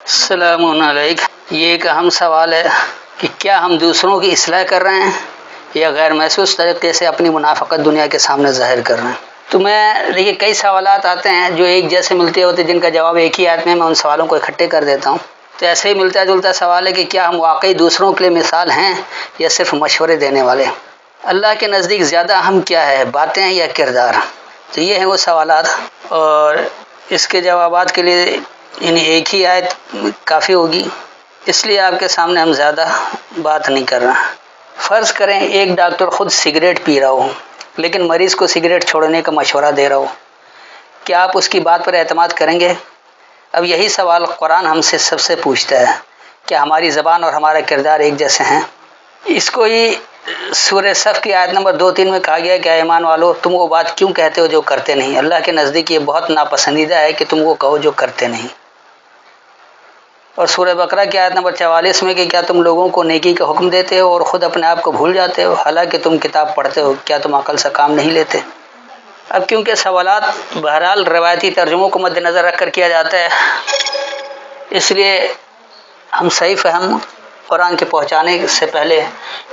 السلام علیکم۔ یہ ایک اہم سوال ہے کہ کیا ہم دوسروں کی اصلاح کر رہے ہیں یا غیر محسوس طریقے سے اپنی منافقت دنیا کے سامنے ظاہر کر رہے ہیں؟ تو دیکھیے کئی سوالات آتے ہیں جو ایک جیسے ملتے ہوتے جن کا جواب ایک ہی آیت میں ان سوالوں کو اکٹھے کر دیتا ہوں۔ تو ایسے ہی ملتا جلتا سوال ہے کہ کیا ہم واقعی دوسروں کے لیے مثال ہیں یا صرف مشورے دینے والے؟ اللہ کے نزدیک زیادہ اہم کیا ہے، باتیں یا کردار؟ تو یہ ہیں وہ سوالات، اور اس کے جوابات کے لیے ایک ہی آیت کافی ہوگی، اس لیے آپ کے سامنے ہم زیادہ بات نہیں کر رہے۔ فرض کریں ایک ڈاکٹر خود سگریٹ پی رہا ہو لیکن مریض کو سگریٹ چھوڑنے کا مشورہ دے رہا ہو، کیا آپ اس کی بات پر اعتماد کریں گے؟ اب یہی سوال قرآن ہم سے سب سے پوچھتا ہے، کیا ہماری زبان اور ہمارا کردار ایک جیسے ہیں؟ اس کو ہی سورہ صف کی آیت نمبر 2-3 میں کہا گیا کہ اے ایمان والو تم وہ بات کیوں کہتے ہو جو کرتے نہیں؟ اللہ کے نزدیک یہ بہت ناپسندیدہ ہے کہ تم وہ کہو جو کرتے نہیں۔ اور سورہ بقرہ کی آیت نمبر 44 میں کہ کیا تم لوگوں کو نیکی کا حکم دیتے ہو اور خود اپنے آپ کو بھول جاتے ہو، حالانکہ تم کتاب پڑھتے ہو، کیا تم عقل سے کام نہیں لیتے؟ اب کیونکہ سوالات بہرحال روایتی ترجموں کو مد نظر رکھ کر کیا جاتا ہے، اس لیے ہم صحیح فہم قرآن کے پہنچانے سے پہلے،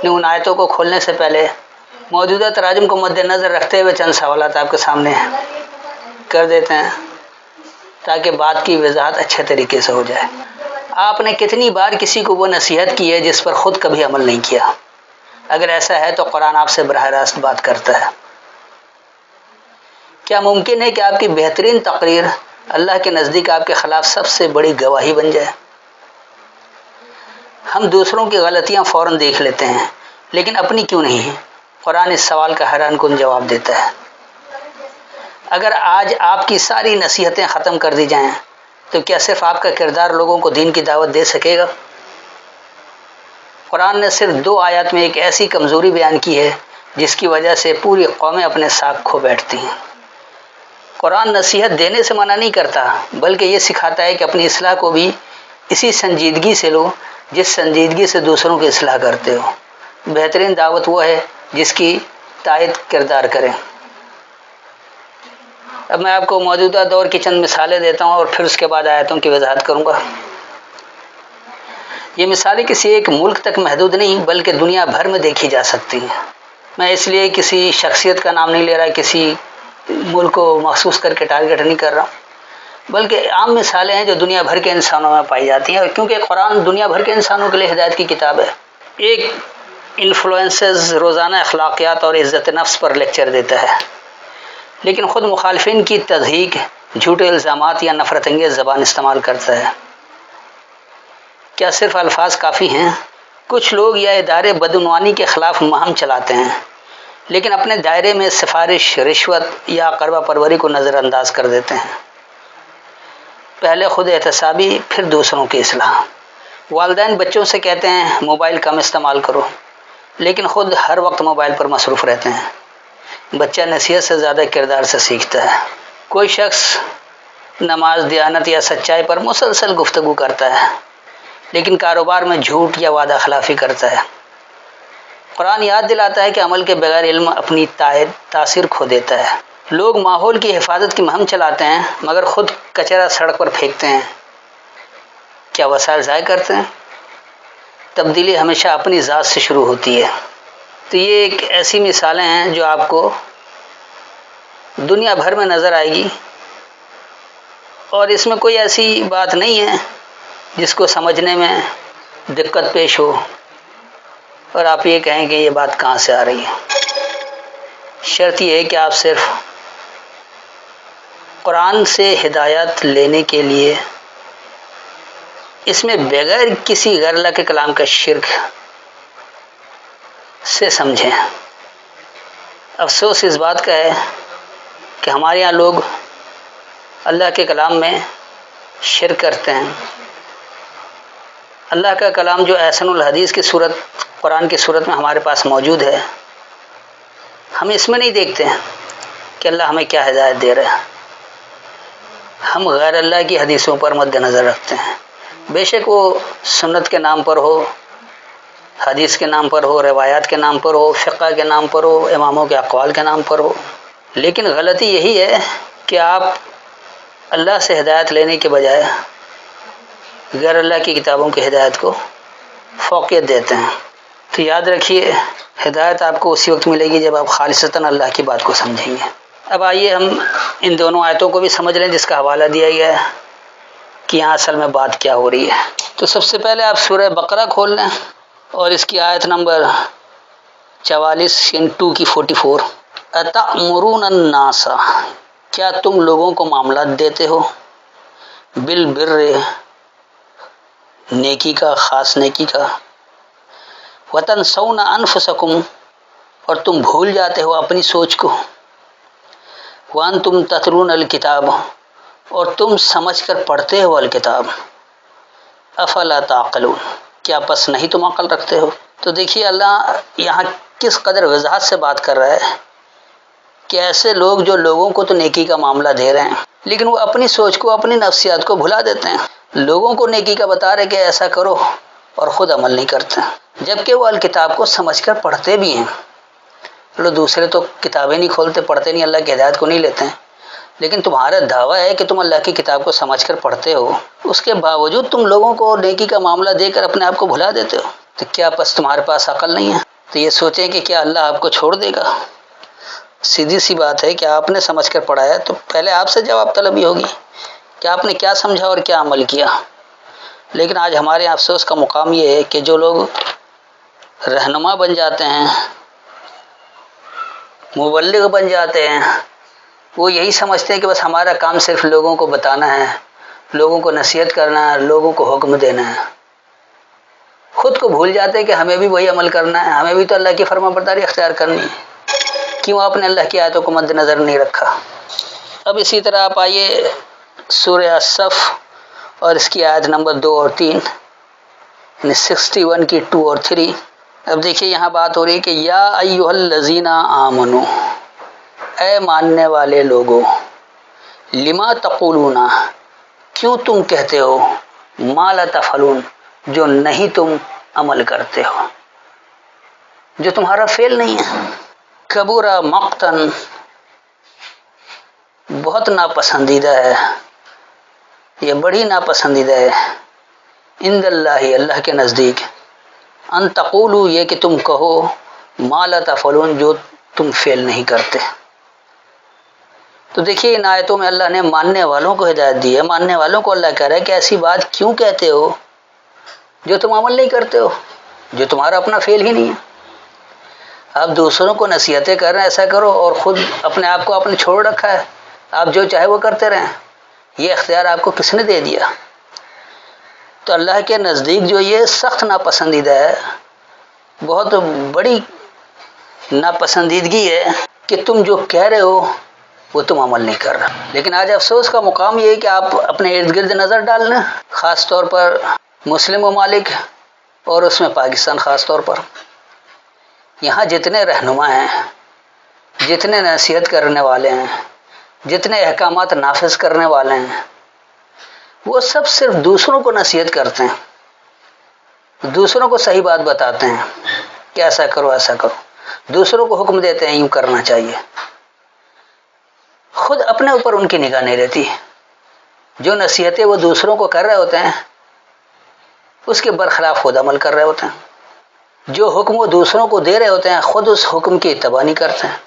ان آیتوں کو کھولنے سے پہلے موجودہ تراجم کو مد نظر رکھتے ہوئے چند سوالات آپ کے سامنے کر دیتے ہیں تاکہ بات کی وضاحت اچھے طریقے سے ہو جائے۔ آپ نے کتنی بار کسی کو وہ نصیحت کی ہے جس پر خود کبھی عمل نہیں کیا؟ اگر ایسا ہے تو قرآن آپ سے براہ راست بات کرتا ہے۔ کیا ممکن ہے کہ آپ کی بہترین تقریر اللہ کے نزدیک آپ کے خلاف سب سے بڑی گواہی بن جائے؟ ہم دوسروں کی غلطیاں فوراً دیکھ لیتے ہیں لیکن اپنی کیوں نہیں؟ قرآن اس سوال کا حیران کن جواب دیتا ہے۔ اگر آج آپ کی ساری نصیحتیں ختم کر دی جائیں تو کیا صرف آپ کا کردار لوگوں کو دین کی دعوت دے سکے گا؟ قرآن نے صرف 2 آیات میں ایک ایسی کمزوری بیان کی ہے جس کی وجہ سے پوری قومیں اپنے ساکھ کھو بیٹھتی ہیں۔ قرآن نصیحت دینے سے منع نہیں کرتا بلکہ یہ سکھاتا ہے کہ اپنی اصلاح کو بھی اسی سنجیدگی سے لو جس سنجیدگی سے دوسروں کی اصلاح کرتے ہو۔ بہترین دعوت وہ ہے جس کی تائید کردار کریں۔ اب میں آپ کو موجودہ دور کی چند مثالیں دیتا ہوں اور پھر اس کے بعد آیتوں کی وضاحت کروں گا۔ یہ مثالیں کسی ایک ملک تک محدود نہیں بلکہ دنیا بھر میں دیکھی جا سکتی ہیں۔ میں اس لیے کسی شخصیت کا نام نہیں لے رہا، کسی ملک کو مخصوص کر کے ٹارگٹ نہیں کر رہا، بلکہ عام مثالیں ہیں جو دنیا بھر کے انسانوں میں پائی جاتی ہیں، اور کیونکہ قرآن دنیا بھر کے انسانوں کے لیے ہدایت کی کتاب ہے۔ ایک انفلوئنسز روزانہ اخلاقیات اور عزت نفس پر لیکچر دیتا ہے لیکن خود مخالفین کی تضحیک، جھوٹے الزامات یا نفرت انگیز زبان استعمال کرتا ہے۔ کیا صرف الفاظ کافی ہیں؟ کچھ لوگ یا ادارے بدعنوانی کے خلاف مہم چلاتے ہیں لیکن اپنے دائرے میں سفارش، رشوت یا قربہ پروری کو نظر انداز کر دیتے ہیں۔ پہلے خود احتسابی پھر دوسروں کی اصلاح۔ والدین بچوں سے کہتے ہیں موبائل کم استعمال کرو لیکن خود ہر وقت موبائل پر مصروف رہتے ہیں۔ بچہ نصیحت سے زیادہ کردار سے سیکھتا ہے۔ کوئی شخص نماز، دیانت یا سچائی پر مسلسل گفتگو کرتا ہے لیکن کاروبار میں جھوٹ یا وعدہ خلافی کرتا ہے۔ قرآن یاد دلاتا ہے کہ عمل کے بغیر علم اپنی تاثیر کھو دیتا ہے۔ لوگ ماحول کی حفاظت کی مہم چلاتے ہیں مگر خود کچرا سڑک پر پھینکتے ہیں۔ کیا وسائل ضائع کرتے ہیں؟ تبدیلی ہمیشہ اپنی ذات سے شروع ہوتی ہے۔ تو یہ ایک ایسی مثالیں ہیں جو آپ کو دنیا بھر میں نظر آئے گی، اور اس میں کوئی ایسی بات نہیں ہے جس کو سمجھنے میں دقت پیش ہو اور آپ یہ کہیں کہ یہ بات کہاں سے آ رہی ہے۔ شرط یہ ہے کہ آپ صرف قرآن سے ہدایت لینے کے لیے اس میں بغیر کسی غیر اللہ کے کلام کا شرک سے سمجھیں۔ افسوس اس بات کا ہے کہ ہمارے یہاں لوگ اللہ کے کلام میں شرک کرتے ہیں۔ اللہ کا کلام جو احسن الحدیث کی صورت، قرآن کی صورت میں ہمارے پاس موجود ہے، ہم اس میں نہیں دیکھتے ہیں کہ اللہ ہمیں کیا ہدایت دے رہا ہے۔ ہم غیر اللہ کی حدیثوں پر مد نظر رکھتے ہیں، بے شک وہ سنت کے نام پر ہو، حدیث کے نام پر ہو، روایات کے نام پر ہو، فقہ کے نام پر ہو، اماموں کے اقوال کے نام پر ہو، لیکن غلطی یہی ہے کہ آپ اللہ سے ہدایت لینے کے بجائے غیر اللہ کی کتابوں کی ہدایت کو فوقیت دیتے ہیں۔ تو یاد رکھیے ہدایت آپ کو اسی وقت ملے گی جب آپ خالصتاً اللہ کی بات کو سمجھیں گے۔ اب آئیے ہم ان دونوں آیتوں کو بھی سمجھ لیں جس کا حوالہ دیا گیا ہے کہ یہاں اصل میں بات کیا ہو رہی ہے۔ تو سب سے پہلے آپ سورہ بقرہ کھول لیں اور اس کی آیت نمبر 44 یعنی 2 کی 44۔ اتأمرون الناس، کیا تم لوگوں کو معاملات دیتے ہو، بالبر، نیکی کا، خاص نیکی کا، وتنسون انفسکم، اور تم بھول جاتے ہو اپنی سوچ کو، وانتم تتلون الکتاب، اور تم سمجھ کر پڑھتے ہو الکتاب، افلا تعقلون، کیا پس نہیں تم عقل رکھتے ہو؟ تو دیکھیے اللہ یہاں کس قدر وضاحت سے بات کر رہا ہے کہ ایسے لوگ جو لوگوں کو تو نیکی کا معاملہ دے رہے ہیں لیکن وہ اپنی سوچ کو، اپنی نفسیات کو بھلا دیتے ہیں۔ لوگوں کو نیکی کا بتا رہے کہ ایسا کرو اور خود عمل نہیں کرتے، جبکہ وہ الکتاب کو سمجھ کر پڑھتے بھی ہیں۔ چلو دوسرے تو کتابیں نہیں کھولتے، پڑھتے نہیں، اللہ کی ہدایت کو نہیں لیتے ہیں، لیکن تمہارا دعویٰ ہے کہ تم اللہ کی کتاب کو سمجھ کر پڑھتے ہو، اس کے باوجود تم لوگوں کو نیکی کا معاملہ دے کر اپنے آپ کو بھلا دیتے ہو۔ تو کیا پس تمہارے پاس عقل نہیں ہے؟ تو یہ سوچیں کہ کیا اللہ آپ کو چھوڑ دے گا؟ سیدھی سی بات ہے کہ آپ نے سمجھ کر پڑھا ہے تو پہلے آپ سے جواب طلبی ہوگی کہ آپ نے کیا سمجھا اور کیا عمل کیا۔ لیکن آج ہمارے افسوس کا مقام یہ ہے کہ جو لوگ رہنما بن جاتے ہیں، مبلغ بن جاتے ہیں، وہ یہی سمجھتے ہیں کہ بس ہمارا کام صرف لوگوں کو بتانا ہے، لوگوں کو نصیحت کرنا ہے، لوگوں کو حکم دینا ہے۔ خود کو بھول جاتے ہیں کہ ہمیں بھی وہی عمل کرنا ہے، ہمیں بھی تو اللہ کی فرما برداری اختیار کرنی ہے۔ کیوں آپ نے اللہ کی آیتوں کو مد نظر نہیں رکھا؟ اب اسی طرح آپ آئیے سورہ الصف اور اس کی آیت نمبر 2 اور 3 یعنی 61 کی 2 اور 3۔ اب دیکھیے یہاں بات ہو رہی ہے کہ یا ایھا الذین آمنو، اے ماننے والے لوگو، لما تقولون، کیوں تم کہتے ہو، ما لا تفعلون، جو نہیں تم عمل کرتے ہو، جو تمہارا فعل نہیں ہے۔ کبر مقتن، بہت ناپسندیدہ ہے، یہ بڑی ناپسندیدہ ہے، عند اللہ، اللہ کے نزدیک، ان تقولوا، یہ کہ تم کہو، ما لا تفعلون، جو تم فعل نہیں کرتے۔ تو دیکھیے ان آیتوں میں اللہ نے ماننے والوں کو ہدایت دی ہے، ماننے والوں کو اللہ کہہ رہا ہے کہ ایسی بات کیوں کہتے ہو جو تم عمل نہیں کرتے ہو، جو تمہارا اپنا فعل ہی نہیں ہے۔ آپ دوسروں کو نصیحتیں کر رہے ہیں ایسا کرو اور خود اپنے آپ کو آپ نے چھوڑ رکھا ہے، آپ جو چاہے وہ کرتے رہیں۔ یہ اختیار آپ کو کس نے دے دیا؟ تو اللہ کے نزدیک جو یہ سخت ناپسندیدہ ہے، بہت بڑی ناپسندیدگی ہے کہ تم جو کہہ رہے ہو وہ تم عمل نہیں کر رہے۔ لیکن آج افسوس کا مقام یہ ہے کہ آپ اپنے ارد گرد نظر ڈال لیں، خاص طور پر مسلم ممالک اور اس میں پاکستان خاص طور پر، یہاں جتنے رہنما ہیں، جتنے نصیحت کرنے والے ہیں، جتنے احکامات نافذ کرنے والے ہیں، وہ سب صرف دوسروں کو نصیحت کرتے ہیں، دوسروں کو صحیح بات بتاتے ہیں کہ ایسا کرو ایسا کرو، دوسروں کو حکم دیتے ہیں یوں کرنا چاہیے، خود اپنے اوپر ان کی نگاہ نہیں رہتی۔ جو نصیحتیں وہ دوسروں کو کر رہے ہوتے ہیں اس کے برخلاف خود عمل کر رہے ہوتے ہیں، جو حکم وہ دوسروں کو دے رہے ہوتے ہیں خود اس حکم کی اتباع نہیں کرتے ہیں،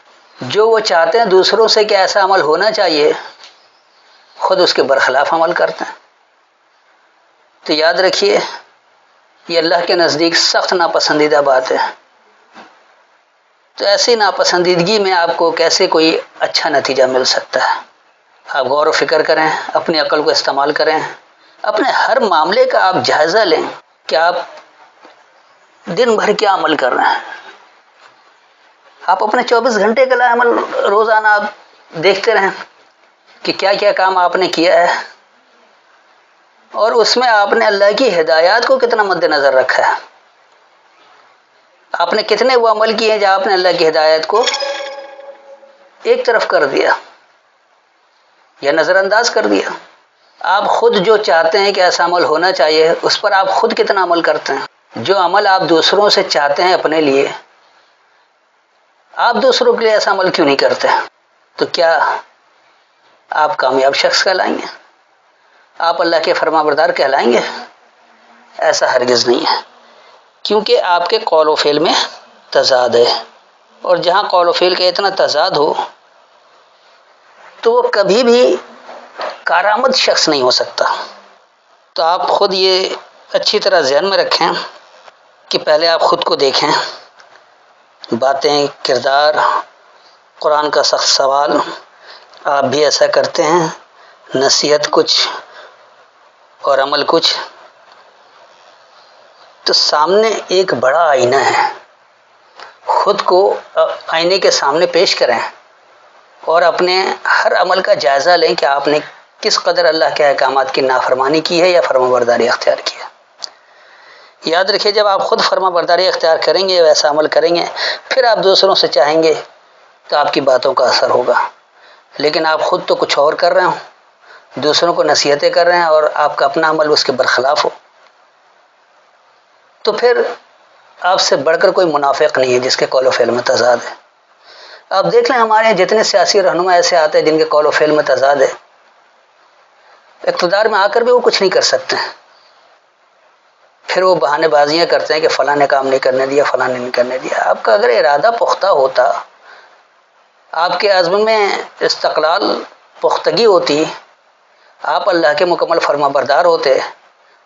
جو وہ چاہتے ہیں دوسروں سے کہ ایسا عمل ہونا چاہیے خود اس کے برخلاف عمل کرتے ہیں۔ تو یاد رکھیے یہ اللہ کے نزدیک سخت ناپسندیدہ بات ہے۔ تو ایسی ناپسندیدگی میں آپ کو کیسے کوئی اچھا نتیجہ مل سکتا ہے؟ آپ غور و فکر کریں، اپنی عقل کو استعمال کریں، اپنے ہر معاملے کا آپ جائزہ لیں کہ آپ دن بھر کیا عمل کر رہے ہیں۔ آپ اپنے 24 گھنٹے کا عمل روزانہ آپ دیکھتے رہیں کہ کیا کیا کام آپ نے کیا ہے اور اس میں آپ نے اللہ کی ہدایات کو کتنا مد نظر رکھا ہے۔ آپ نے کتنے وہ عمل کیے ہیں جہاں آپ نے اللہ کی ہدایت کو ایک طرف کر دیا یا نظر انداز کر دیا۔ آپ خود جو چاہتے ہیں کہ ایسا عمل ہونا چاہیے اس پر آپ خود کتنا عمل کرتے ہیں؟ جو عمل آپ دوسروں سے چاہتے ہیں اپنے لیے، آپ دوسروں کے لیے ایسا عمل کیوں نہیں کرتے؟ تو کیا آپ کامیاب شخص کہلائیں گے؟ آپ اللہ کے فرما بردار کہلائیں گے؟ ایسا ہرگز نہیں ہے، کیونکہ آپ کے قول و فعل میں تضاد ہے، اور جہاں قول و فعل کا اتنا تضاد ہو تو وہ کبھی بھی کارآمد شخص نہیں ہو سکتا۔ تو آپ خود یہ اچھی طرح ذہن میں رکھیں کہ پہلے آپ خود کو دیکھیں، باتیں، کردار، قرآن کا سخت سوال، آپ بھی ایسا کرتے ہیں، نصیحت کچھ اور عمل کچھ۔ تو سامنے ایک بڑا آئینہ ہے، خود کو آئینے کے سامنے پیش کریں اور اپنے ہر عمل کا جائزہ لیں کہ آپ نے کس قدر اللہ کے احکامات کی نافرمانی کی ہے یا فرما برداری اختیار کی ہے۔ یاد رکھیے، جب آپ خود فرما برداری اختیار کریں گے، ویسا عمل کریں گے، پھر آپ دوسروں سے چاہیں گے تو آپ کی باتوں کا اثر ہوگا۔ لیکن آپ خود تو کچھ اور کر رہے ہوں، دوسروں کو نصیحتیں کر رہے ہیں، اور آپ کا اپنا عمل اس کے برخلاف ہو، تو پھر آپ سے بڑھ کر کوئی منافق نہیں ہے جس کے قول و فعل میں تضاد ہے۔ آپ دیکھ لیں، ہمارے جتنے سیاسی رہنما ایسے آتے ہیں جن کے قول و فعل میں تضاد ہے، اقتدار میں آ کر بھی وہ کچھ نہیں کر سکتے، پھر وہ بہانے بازیاں کرتے ہیں کہ فلاں نے کام نہیں کرنے دیا، فلاں نے نہیں کرنے دیا۔ آپ کا اگر ارادہ پختہ ہوتا، آپ کے عزم میں استقلال پختگی ہوتی، آپ اللہ کے مکمل فرما بردار ہوتے،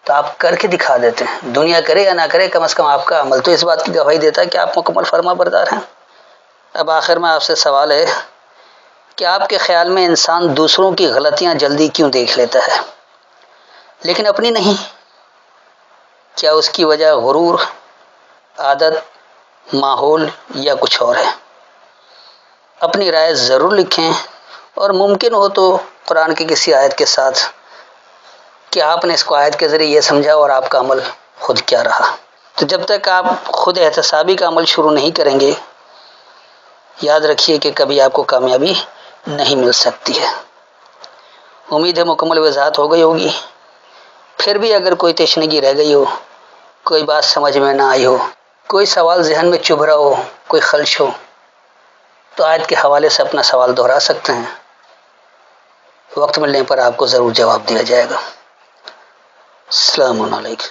تو آپ کر کے دکھا دیتے ہیں۔ دنیا کرے یا نہ کرے، کم از کم آپ کا عمل تو اس بات کی گواہی دیتا ہے کہ آپ مکمل فرما بردار ہیں۔ اب آخر میں آپ سے سوال ہے کہ آپ کے خیال میں انسان دوسروں کی غلطیاں جلدی کیوں دیکھ لیتا ہے لیکن اپنی نہیں؟ کیا اس کی وجہ غرور، عادت، ماحول یا کچھ اور ہے؟ اپنی رائے ضرور لکھیں، اور ممکن ہو تو قرآن کی کسی آیت کے ساتھ کہ آپ نے اس کو آیت کے ذریعے یہ سمجھا اور آپ کا عمل خود کیا رہا۔ تو جب تک آپ خود احتسابی کا عمل شروع نہیں کریں گے، یاد رکھیے کہ کبھی آپ کو کامیابی نہیں مل سکتی ہے۔ امید ہے مکمل وضاحت ہو گئی ہوگی۔ پھر بھی اگر کوئی تشنگی رہ گئی ہو، کوئی بات سمجھ میں نہ آئی ہو، کوئی سوال ذہن میں چبھ رہا ہو، کوئی خلش ہو، تو آیت کے حوالے سے اپنا سوال دہرا سکتے ہیں، وقت ملنے پر آپ کو ضرور جواب دیا جائے گا۔ السلام علیکم۔